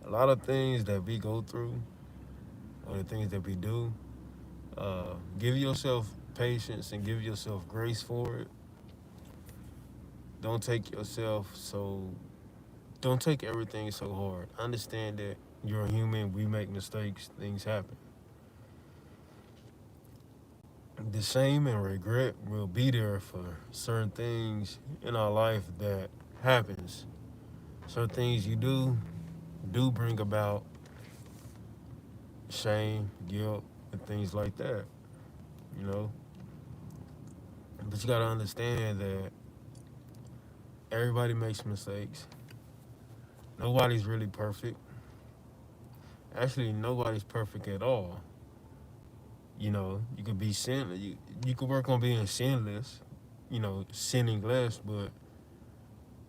A lot of things that we go through or the things that we do, give yourself patience and give yourself grace for it. Don't take yourself so don't take everything so hard. Understand that you're a human, we make mistakes, things happen. The shame and regret will be there for certain things in our life that happens. Certain things you do bring about shame, guilt, and things like that, you know. But you gotta understand that everybody makes mistakes. Nobody's really perfect. Actually, nobody's perfect at all. You know, you could be sin. You could work on being sinless. You know, sinning less. But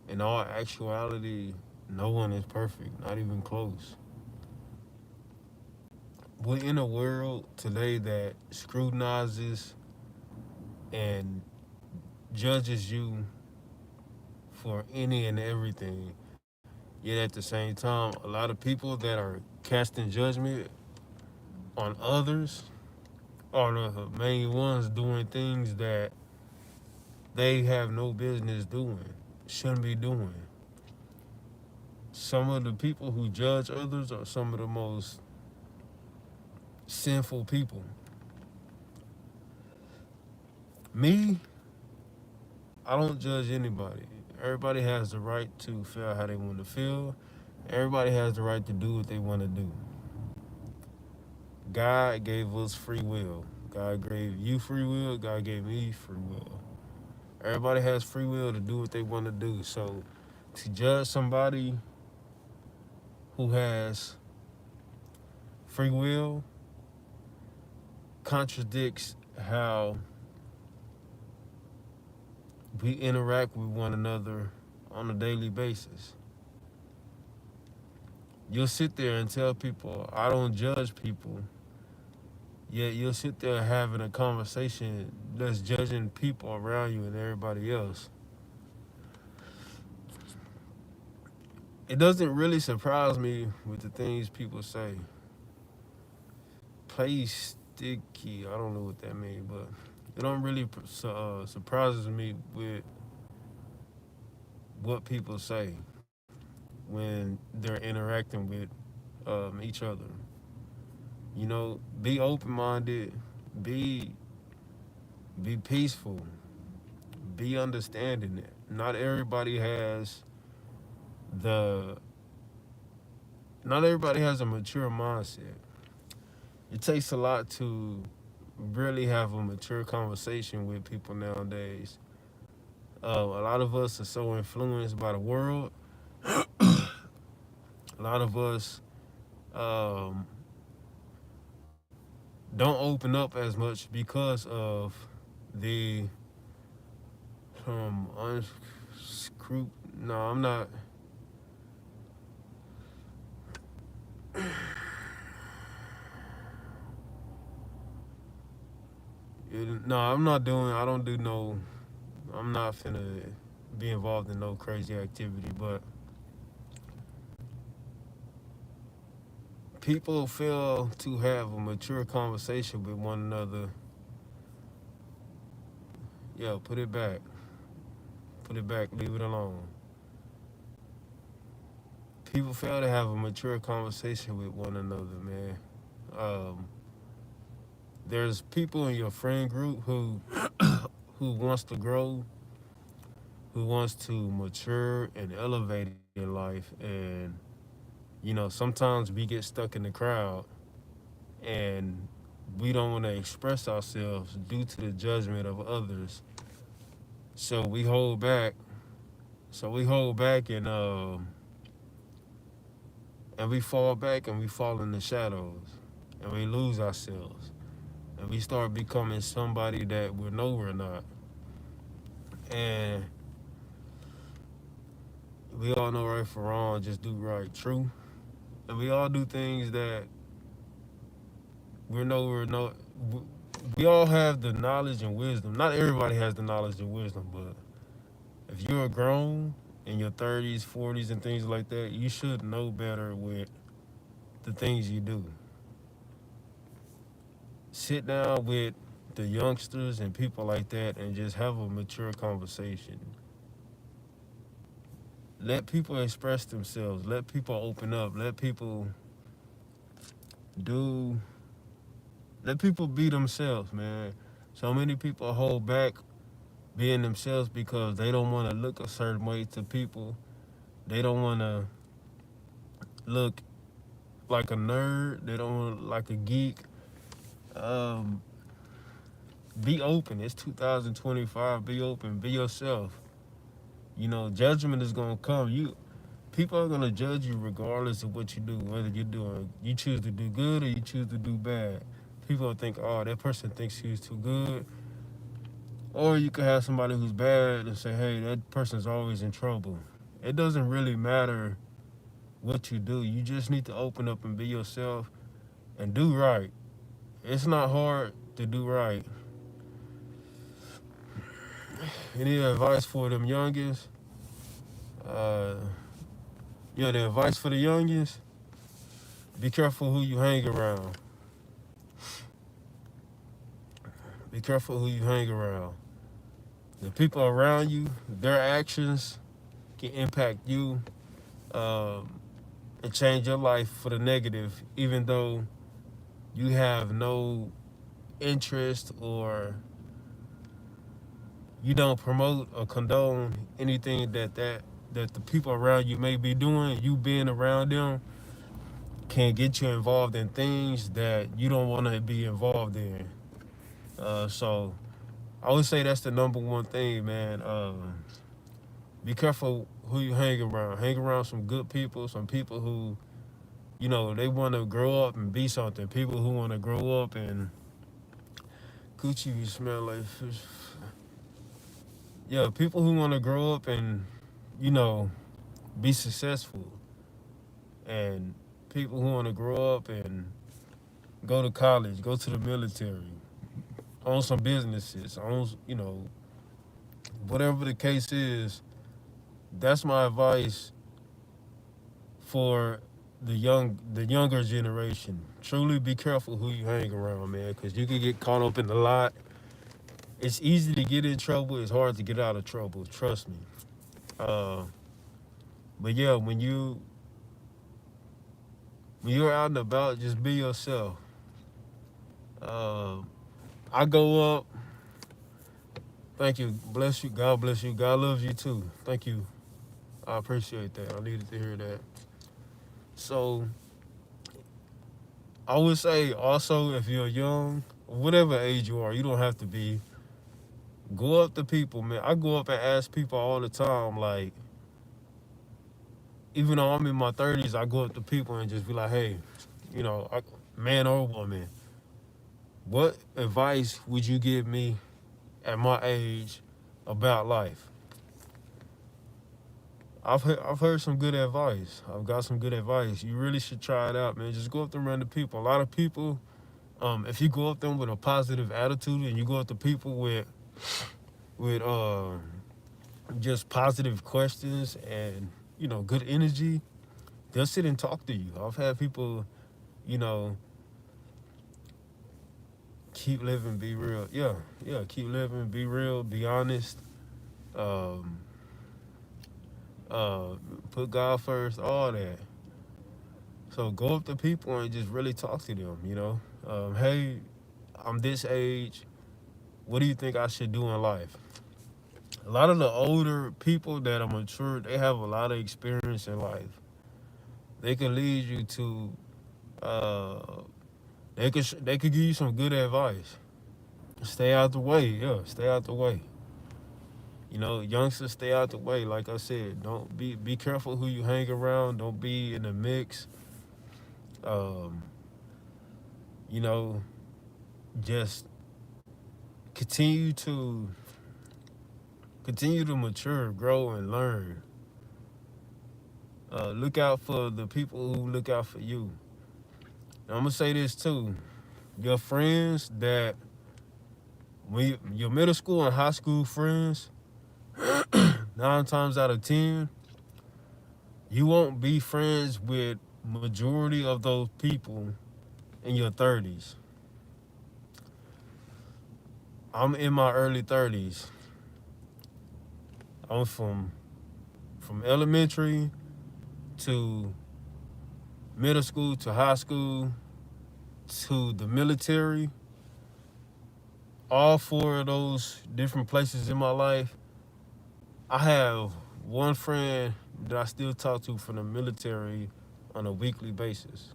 in all actuality, no one is perfect. Not even close. We're in a world today that scrutinizes and judges you for any and everything. Yet at the same time, a lot of people that are casting judgment on others are the main ones doing things that they have no business doing, shouldn't be doing. Some of the people who judge others are some of the most sinful people. Me, I don't judge anybody. Everybody has the right to feel how they want to feel. Everybody has the right to do what they want to do. God gave us free will. God gave you free will. God gave me free will. Everybody has free will to do what they want to do. So to judge somebody who has free will contradicts how we interact with one another on a daily basis. You'll sit there and tell people, I don't judge people, yet you'll sit there having a conversation that's judging people around you and everybody else. It doesn't really surprise me with the things people say. Play sticky, I don't know what that means, but it don't really surprises me with what people say when they're interacting with each other. You know, be open minded, be be peaceful, be understanding. Not everybody has the not everybody has a mature mindset. It takes a lot to really have a mature conversation with people nowadays. A lot of us are so influenced by the world. A lot of us um, don't open up as much because of the unscrup. No, I'm not. No, I'm not doing. I don't do no. I'm not finna be involved in no crazy activity. But people fail to have a mature conversation with one another. Yeah, put it back. Put it back. Leave it alone. People fail to have a mature conversation with one another, man. Um, there's people in your friend group who wants to grow, who wants to mature and elevate in life, and you know sometimes we get stuck in the crowd and we don't want to express ourselves due to the judgment of others. So we hold back. So we hold back and we fall back and we fall in the shadows and we lose ourselves and we start becoming somebody that we know we're not. And we all know right from wrong, just do right, true. And we all do things that we know we're not. We all have the knowledge and wisdom. Not everybody has the knowledge and wisdom, but if you're grown in your 30s, 40s, and things like that, you should know better with the things you do. Sit down with the youngsters and people like that and just have a mature conversation. Let people express themselves. Let people open up. Do let people be themselves, man. So many people hold back being themselves because they don't want to look a certain way to people. They don't want to look like a nerd. They don't want to look like a geek. Um, be open. It's 2025. Be open. Be yourself. You know, judgment is gonna come. People are gonna judge you regardless of what you do, whether you choose to do good or you choose to do bad. People will think, oh, that person thinks he's too good. Or you could have somebody who's bad and say, hey, that person's always in trouble. It doesn't really matter what you do. You just need to open up and be yourself and do right. It's not hard to do right. Any advice for them youngins? Uh, the advice for the youngins, be careful who you hang around. Be careful who you hang around. The people around you, their actions can impact you and change your life for the negative, even though you have no interest or you don't promote or condone anything that the people around you may be doing. You being around them can get you involved in things that you don't want to be involved in. So I would say that's the number one thing, man. Be careful who you hang around. Hang around some good people, some people who, they want to grow up and be something. People who want to grow up and Gucci, you smell like fish. Yeah, people who want to grow up and, be successful. And people who want to grow up and go to college, go to the military, own some businesses, whatever the case is. That's my advice for the younger generation. Truly be careful who you hang around, man, because you can get caught up in a lot. It's easy to get in trouble. It's hard to get out of trouble. Trust me. But yeah, when you're out and about, just be yourself. I go up. Thank you. Bless you. God bless you. God loves you too. Thank you. I appreciate that. I needed to hear that. So I would say also, if you're young, whatever age you are, you don't have to be. Go up to people, man. I go up and ask people all the time, like, even though I'm in my 30s, I go up to people and just be like, hey, man or woman, what advice would you give me at my age about life? I've heard some good advice. I've got some good advice. You really should try it out, man. Just go up to random people. A lot of people, if you go up to them with a positive attitude and you go up to people with just positive questions and good energy, they'll sit and talk to you. I've had people, keep living, be real. Yeah, keep living, be real, be honest. Put God first, all that. So go up to people and just really talk to them. Hey, I'm this age. What do you think I should do in life? A lot of the older people that are mature, they have a lot of experience in life. They can lead you to. They could give you some good advice. Stay out the way. Yeah, stay out the way. Youngsters, stay out the way. Like I said, don't be careful who you hang around. Don't be in the mix. Um, just continue to mature, grow, and learn. Look out for the people who look out for you. And I'm gonna say this too: your friends that your middle school and high school friends, 9 times out of 10, you won't be friends with majority of those people in your 30s. I'm in my early 30s. I'm from elementary to middle school to high school to the military. All four of those different places in my life, I have one friend that I still talk to from the military on a weekly basis.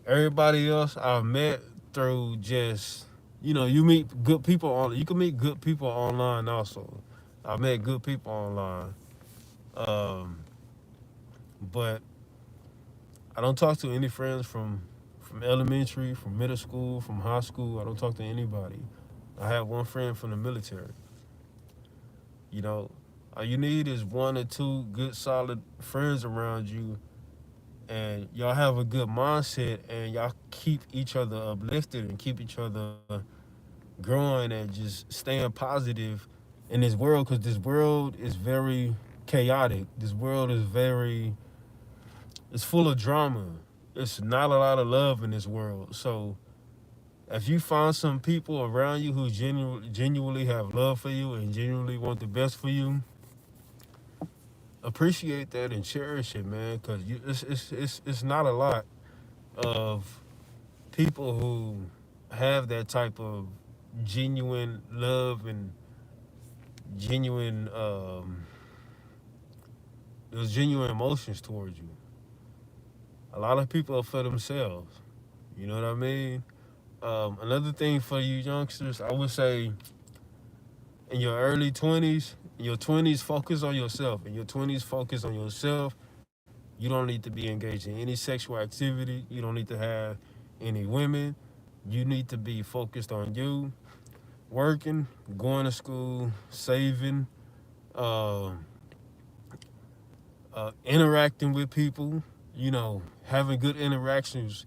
Everybody else I've met through just, you meet good people you can meet good people online also. I've met good people online. Um, but I don't talk to any friends from elementary, from middle school, from high school. I don't talk to anybody. I have one friend from the military. You know, all you need is one or two good solid friends around you, and y'all have a good mindset, and y'all keep each other uplifted and keep each other growing and just staying positive in this world, because this world is very chaotic. This world is it's full of drama. It's not a lot of love in this world. So if you find some people around you who genuinely have love for you and genuinely want the best for you, appreciate that and cherish it, man. Because it's not a lot of people who have that type of genuine love and genuine those genuine emotions towards you. A lot of people are for themselves. You know what I mean? Another thing for you youngsters, I would say in your early 20s, in your 20s, focus on yourself. In your 20s, focus on yourself. You don't need to be engaged in any sexual activity. You don't need to have any women. You need to be focused on you, working, going to school, saving, uh, interacting with people, having good interactions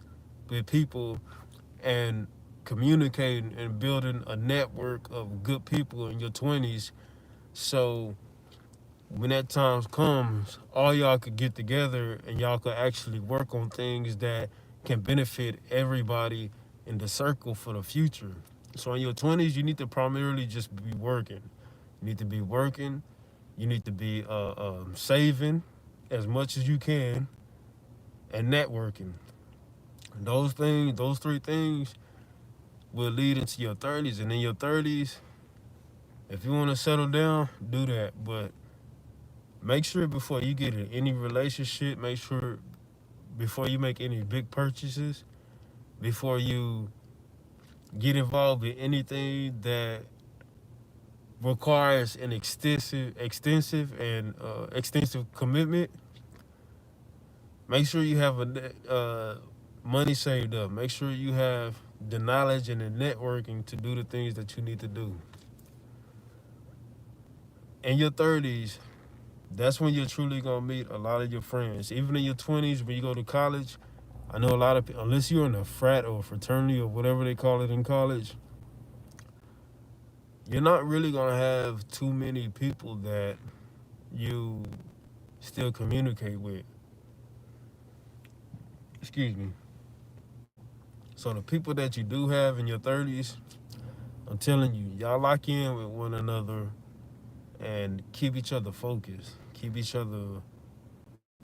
with people and communicating and building a network of good people in your 20s. So when that time comes, all y'all could get together and y'all could actually work on things that can benefit everybody in the circle for the future. So in your 20s, you need to primarily just be working. You need to be working. You need to be saving as much as you can and networking. Those three things will lead into your 30s. And in your 30s, if you want to settle down, do that. But make sure before you get in any relationship, make sure before you make any big purchases, before you get involved in anything that requires an extensive commitment, make sure you have money saved up. Make sure you have the knowledge and the networking to do the things that you need to do. In your 30s, that's when you're truly gonna meet a lot of your friends. Even in your 20s, when you go to college, I know a lot of people, unless you're in a frat or a fraternity or whatever they call it in college, you're not really gonna have too many people that you still communicate with. Excuse me. So the people that you do have in your 30s, I'm telling you, y'all lock in with one another and keep each other focused. Keep each other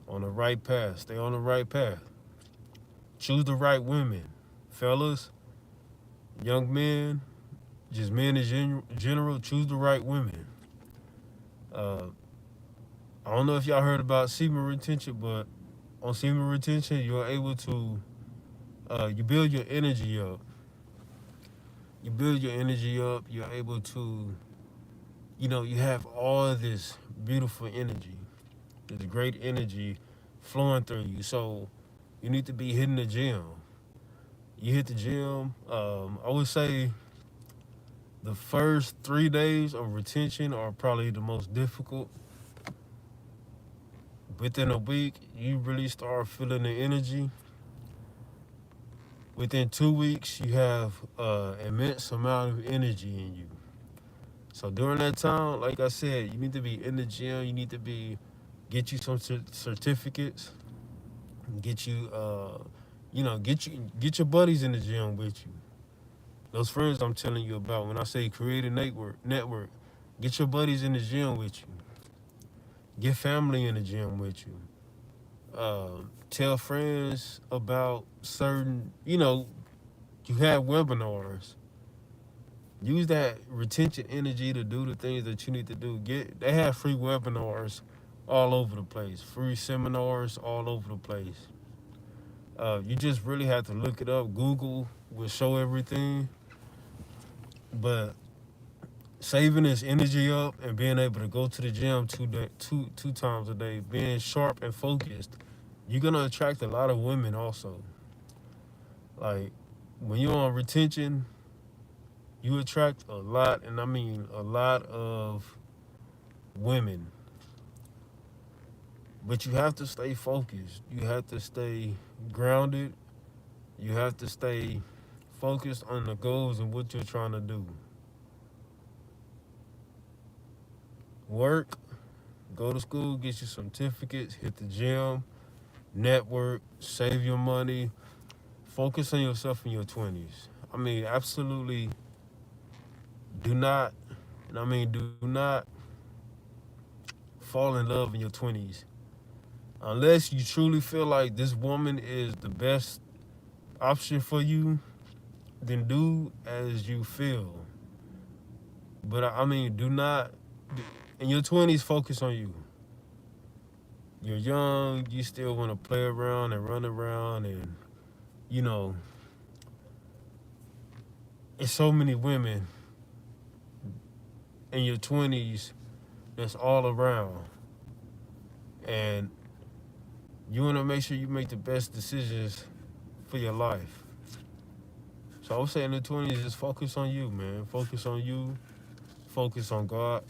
on the right path. Stay on the right path. Choose the right women. Fellas, young men, just men in general, choose the right women. Uh, I don't know if y'all heard about semen retention, but on semen retention, you're able to, you build your energy up. You build your energy up. You're able to, you have all this beautiful energy, this great energy flowing through you. So you need to be hitting the gym. You hit the gym. I would say the first 3 days of retention are probably the most difficult. Within a week, you really start feeling the energy. Within 2 weeks, you have immense amount of energy in you. So during that time, like I said, you need to be in the gym. You need to get you some certificates. Get you, get your buddies in the gym with you. Those friends I'm telling you about. When I say create a network, get your buddies in the gym with you. Get family in the gym with you. Tell friends about certain, you have webinars. Use that retention energy to do the things that you need to do. They have free webinars all over the place, free seminars all over the place. You just really have to look it up. Google will show everything, but saving this energy up and being able to go to the gym two times a day, being sharp and focused, you're gonna attract a lot of women also. Like when you're on retention, you attract a lot, and I mean a lot of women. But you have to stay focused. You have to stay grounded. You have to stay focused on the goals and what you're trying to do. Work, go to school, get your certificates, hit the gym, network, save your money, focus on yourself in your 20s. I mean, absolutely do not, do not fall in love in your 20s. Unless you truly feel like this woman is the best option for you, then do as you feel. But do not, in your 20s, focus on you. You're young, you still want to play around and run around, and, you know, it's so many women in your 20s that's all around. And you want to make sure you make the best decisions for your life. So I would say in the 20s, just focus on you, man. Focus on you. Focus on God.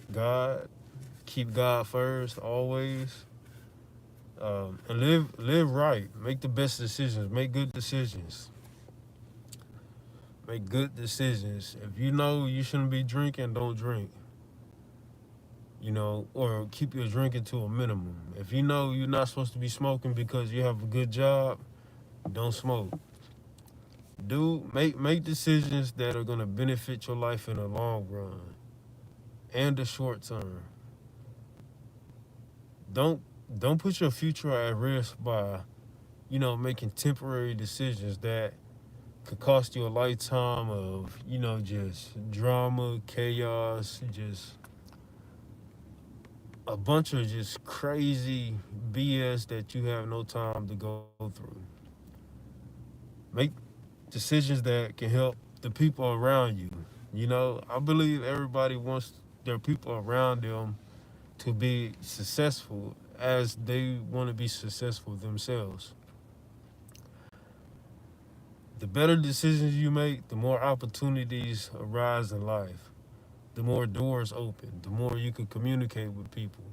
Keep God first, always. And live right. Make the best decisions. Make good decisions. Make good decisions. If you know you shouldn't be drinking, don't drink. Or keep your drinking to a minimum. If you know you're not supposed to be smoking because you have a good job, don't smoke. Make decisions that are gonna benefit your life in the long run and the short term. Don't don't put your future at risk by, making temporary decisions that could cost you a lifetime of, just drama, chaos, just a bunch of just crazy BS that you have no time to go through. Make decisions that can help the people around you. I believe everybody wants their people around them to be successful as they want to be successful themselves. The better decisions you make, the more opportunities arise in life, the more doors open, the more you can communicate with people.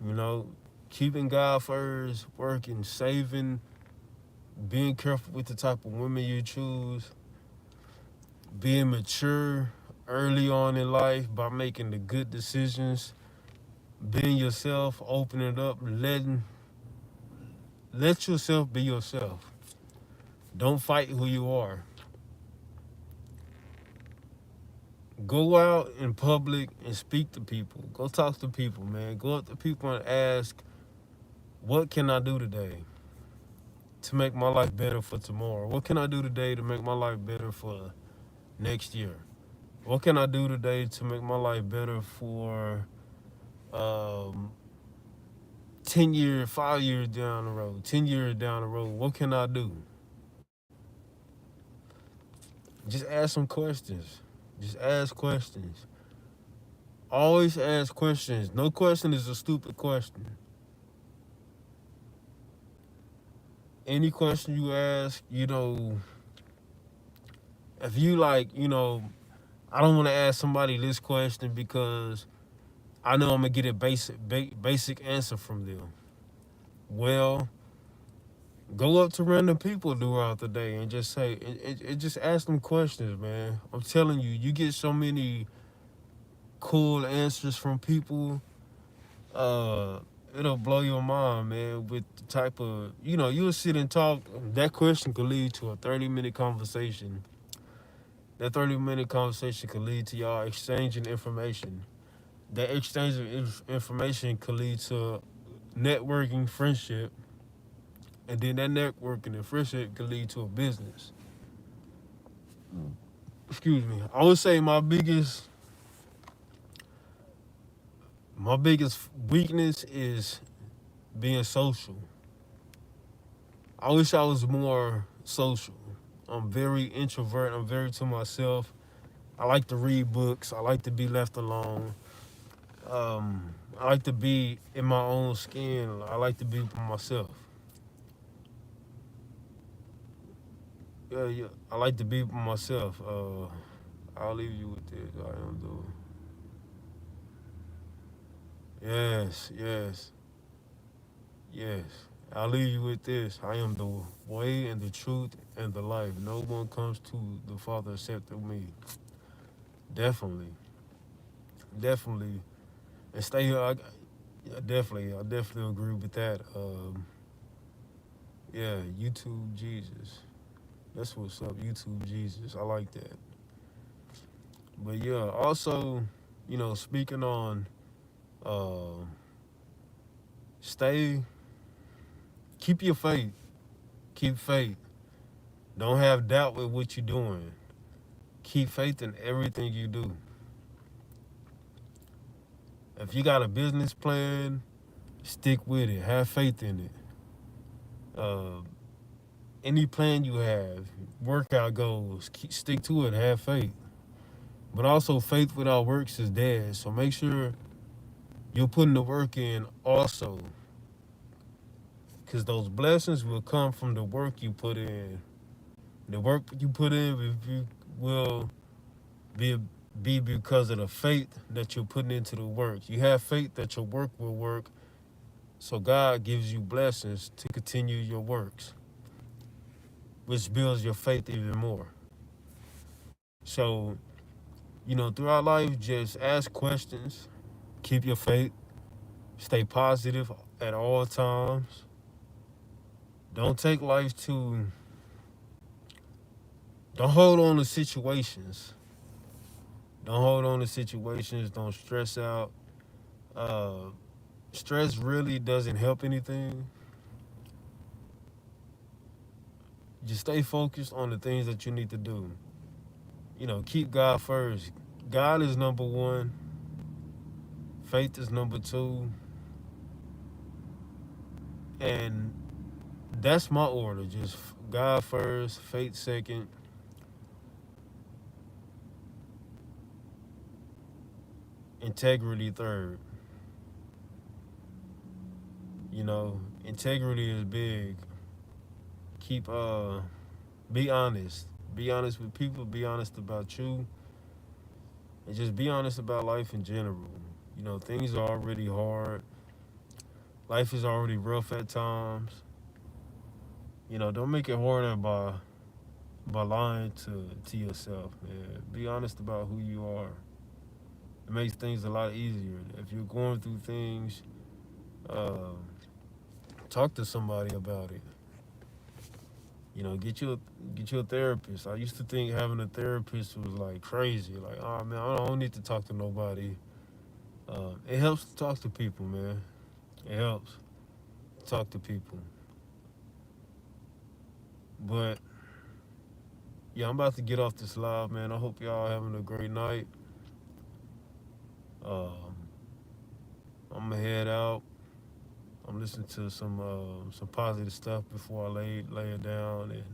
You know, Keeping God first, working, saving, being careful with the type of women you choose, being mature early on in life by making the good decisions, being yourself, opening up, let yourself be yourself. Don't fight who you are. Go out in public and speak to people. Go talk to people, man. Go up to people and ask, what can I do today to make my life better for tomorrow? What can I do today to make my life better for next year? What can I do today to make my life better for um, 10 years, 5 years down the road, 10 years down the road? What can I do? Just ask some questions. Just ask questions. Always ask questions. No question is a stupid question. Any question you ask, if you I don't want to ask somebody this question because I know I'm gonna get a basic answer from them. Well, go up to random people throughout the day and just say, just ask them questions, man. I'm telling you, you get so many cool answers from people. Uh, it'll blow your mind, man, with the type of, you'll sit and talk. That question could lead to a 30-minute conversation. That 30-minute conversation could lead to y'all exchanging information. That exchange of information could lead to networking, friendship, and then that networking and friendship could lead to a business. Excuse me. I would say my biggest weakness is being social. I wish I was more social. I'm very introvert. I'm very to myself. I like to read books. I like to be left alone. I like to be in my own skin. I like to be by myself. Yeah, yeah. I like to be by myself. I'll leave you with this. I am doing. Yes, yes, yes. I'll leave you with this. I am the way and the truth and the life. No one comes to the Father except through me. Definitely, definitely. And stay here. I definitely agree with that. Yeah, YouTube Jesus. That's what's up, YouTube Jesus. I like that. But yeah, also, speaking on, uh, stay, keep your faith. Keep faith. Don't have doubt with what you're doing. Keep faith in everything you do. If you got a business plan, stick with it. Have faith in it. Uh, any plan you have, workout goals, stick to it. Have faith. But also, faith without works is dead. So make sure you're putting the work in also. Because those blessings will come from the work you put in. The work you put in will be, be because of the faith that you're putting into the work. You have faith that your work will work. So God gives you blessings to continue your works, which builds your faith even more. So, throughout life, just ask questions, keep your faith, stay positive at all times. Don't take life too, don't hold on to situations. Don't hold on to situations. Don't stress out. Uh, Stress really doesn't help anything. Just stay focused on the things that you need to do. Keep God first. God is number one. Faith is number two. And that's my order. Just God first, faith second, integrity third. Integrity is big. Keep Be honest. Be honest with people, be honest about you, and just be honest about life in general. Things are already hard. Life is already rough at times. Don't make it harder by lying to yourself, man. Be honest about who you are. It makes things a lot easier. If you're going through things, uh, talk to somebody about it. Get you a therapist. I used to think having a therapist was like crazy. Like, oh man, I don't need to talk to nobody. It helps to talk to people, man. It helps to talk to people. But yeah, I'm about to get off this live, man. I hope y'all having a great night. Um, I'm gonna head out. I'm listening to some positive stuff before I lay it down, and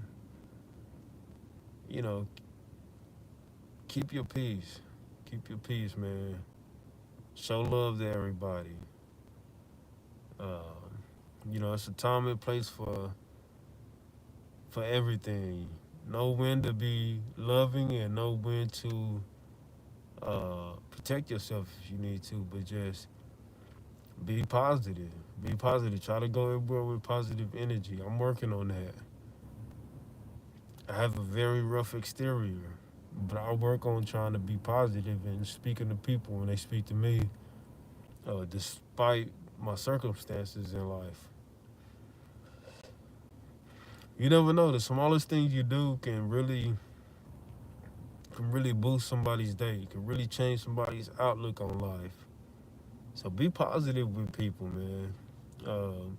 you know, keep your peace. Keep your peace, man. Show love to everybody. It's a time and place for everything. Know when to be loving and know when to protect yourself if you need to, but just be positive. Be positive. Try to go everywhere with positive energy. I'm working on that. I have a very rough exterior, but I work on trying to be positive and speaking to people when they speak to me, despite my circumstances in life. You never know. The smallest things you do can really boost somebody's day. Can really change somebody's outlook on life. So be positive with people, man. Um,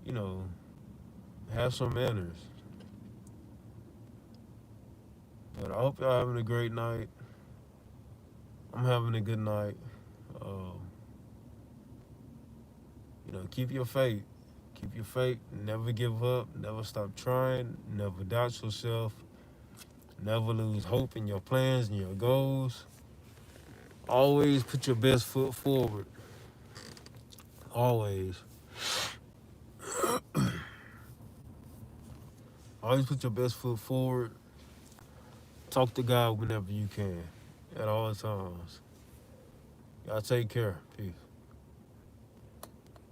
you know, have some manners. But I hope y'all having a great night. I'm having a good night. Um, keep your faith. Keep your faith. Never give up. Never stop trying. Never doubt yourself. Never lose hope in your plans and your goals. Always put your best foot forward. Always. Always put your best foot forward. Talk to God whenever you can. At all times. Y'all take care. Peace.